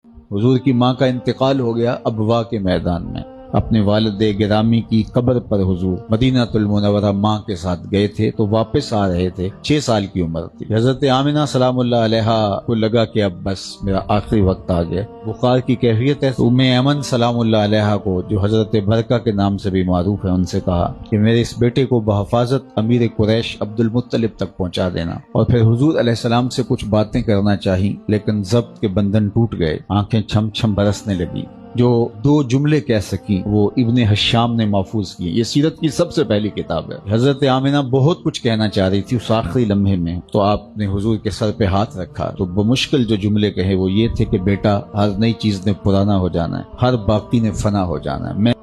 حضور کی ماں کا انتقال ہو گیا ابوا کے میدان میں۔ اپنے والد گرامی کی قبر پر حضور مدینہ المنورہ ماں کے ساتھ گئے تھے تو واپس آ رہے تھے، 6 سال کی عمر تھی۔ حضرت آمنہ سلام اللہ علیہا کو لگا کہ اب بس میرا آخری وقت آ گیا، بخار کی کیفیت ہے۔ تو ام ایمن سلام اللہ علیہا کو، جو حضرت برکہ کے نام سے بھی معروف ہے، ان سے کہا کہ میرے اس بیٹے کو بحفاظت امیر قریش عبد المطلب تک پہنچا دینا، اور پھر حضور علیہ السلام سے کچھ باتیں کرنا چاہی، لیکن ضبط کے بندھن ٹوٹ گئے، آنکھیں چھم چھم برسنے لگی۔ جو 2 جملے کہہ سکی وہ ابن حشام نے محفوظ کیے۔ یہ سیرت کی سب سے پہلی کتاب ہے۔ حضرت آمنہ بہت کچھ کہنا چاہ رہی تھی اس آخری لمحے میں، تو آپ نے حضور کے سر پہ ہاتھ رکھا، تو بمشکل جو جملے کہے وہ یہ تھے کہ بیٹا، ہر نئی چیز نے پرانا ہو جانا ہے، ہر باقی نے فنا ہو جانا ہے،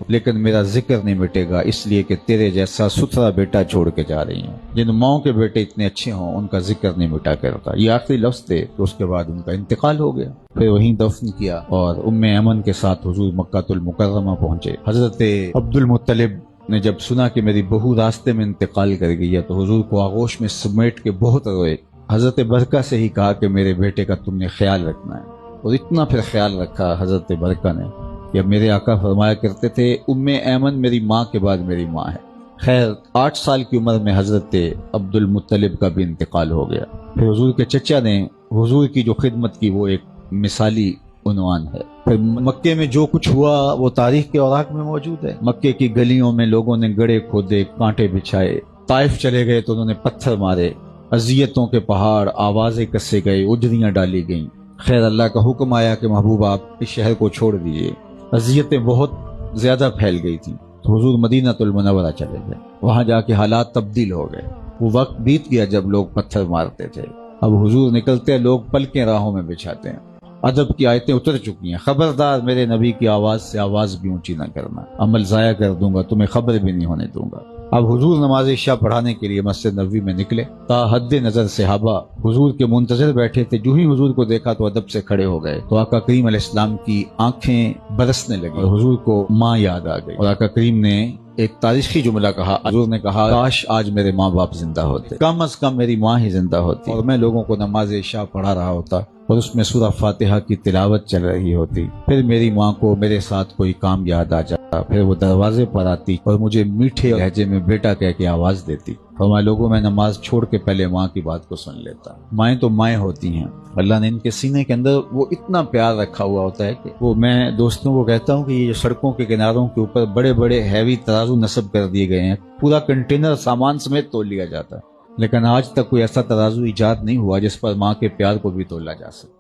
لیکن میرا ذکر نہیں مٹے گا، اس لیے کہ تیرے جیسا ستھرا بیٹا چھوڑ کے جا رہی ہیں۔ جن ماؤں کے بیٹے اتنے اچھے ہوں ان کا ذکر نہیں مٹا کرتا۔ یہ آخری لفظ تھے، تو اس کے بعد ان کا انتقال ہو گیا، پھر وہیں دفن کیا، اور ام ایمن کے ساتھ حضور مکہ المکرمہ پہنچے۔ حضرت عبد المطلب نے جب سنا کہ میری بہو راستے میں انتقال کر گئی ہے تو حضور کو آغوش میں سمیٹ کے بہت روئے۔ حضرت برکہ سے ہی کہا کہ میرے بیٹے کا تم نے خیال رکھنا ہے، اور اتنا پھر خیال رکھا حضرت برکہ نے کہ میرے آقا فرمایا کرتے تھے ام ایمن میری ماں کے بعد میری ماں ہے۔ خیر 8 سال کی عمر میں حضرت عبد المطلب کا بھی انتقال ہو گیا۔ پھر حضور کے چچا نے حضور کی جو خدمت کی وہ ایک مثالی عنوان ہے۔ پھر مکے میں جو کچھ ہوا وہ تاریخ کے اوراق میں موجود ہے۔ مکے کی گلیوں میں لوگوں نے گڑھے کھودے، کانٹے بچھائے، طائف چلے گئے تو انہوں نے پتھر مارے، اذیتوں کے پہاڑ، آوازیں کسے گئے، اجریاں ڈالی گئیں۔ خیر اللہ کا حکم آیا کہ محبوب آپ اس شہر کو چھوڑ دیجئے۔ اذیتیں بہت زیادہ پھیل گئی تھیں، تو حضور مدینہ المنورہ چلے گئے۔ وہاں جا کے حالات تبدیل ہو گئے۔ وہ وقت بیت گیا جب لوگ پتھر مارتے تھے، اب حضور نکلتے ہیں، لوگ پلکیں راہوں میں بچھاتے ہیں۔ ادب کی آیتیں اتر چکی ہیں، خبردار میرے نبی کی آواز سے آواز بھی اونچی نہ کرنا، عمل ضائع کر دوں گا، تمہیں خبر بھی نہیں ہونے دوں گا۔ اب حضور نماز عشاء پڑھانے کے لیے مسجد نبوی میں نکلے، تا حد نظر صحابہ حضور کے منتظر بیٹھے تھے۔ جو ہی حضور کو دیکھا تو ادب سے کھڑے ہو گئے، تو آقا کریم علیہ السلام کی آنکھیں برسنے لگی اور حضور کو ماں یاد آ گئی، اور آقا کریم نے ایک تاریخی جملہ کہا۔ حضور نے کہا کاش آج میرے ماں باپ زندہ ہوتے، کم از کم میری ماں ہی زندہ ہوتی، اور میں لوگوں کو نماز عشاء پڑھا رہا ہوتا اور اس میں سورہ فاتحہ کی تلاوت چل رہی ہوتی، پھر میری ماں کو میرے ساتھ کوئی کام یاد آ جاتا، پھر وہ دروازے پر آتی اور مجھے میٹھے لہجے میں بیٹا کہہ کے آواز دیتی، فرمایا لوگوں میں نماز چھوڑ کے پہلے ماں کی بات کو سن لیتا۔ مائیں تو مائیں ہوتی ہیں، اللہ نے ان کے سینے کے اندر وہ اتنا پیار رکھا ہوا ہوتا ہے کہ وہ، میں دوستوں کو کہتا ہوں کہ یہ سڑکوں کے کناروں کے اوپر بڑے بڑے ہیوی ترازو نصب کر دیے گئے ہیں، پورا کنٹینر سامان سمیت تول لیا جاتا ہے، لیکن آج تک کوئی ایسا ترازو ایجاد نہیں ہوا جس پر ماں کے پیار کو بھی تولا جا سکے۔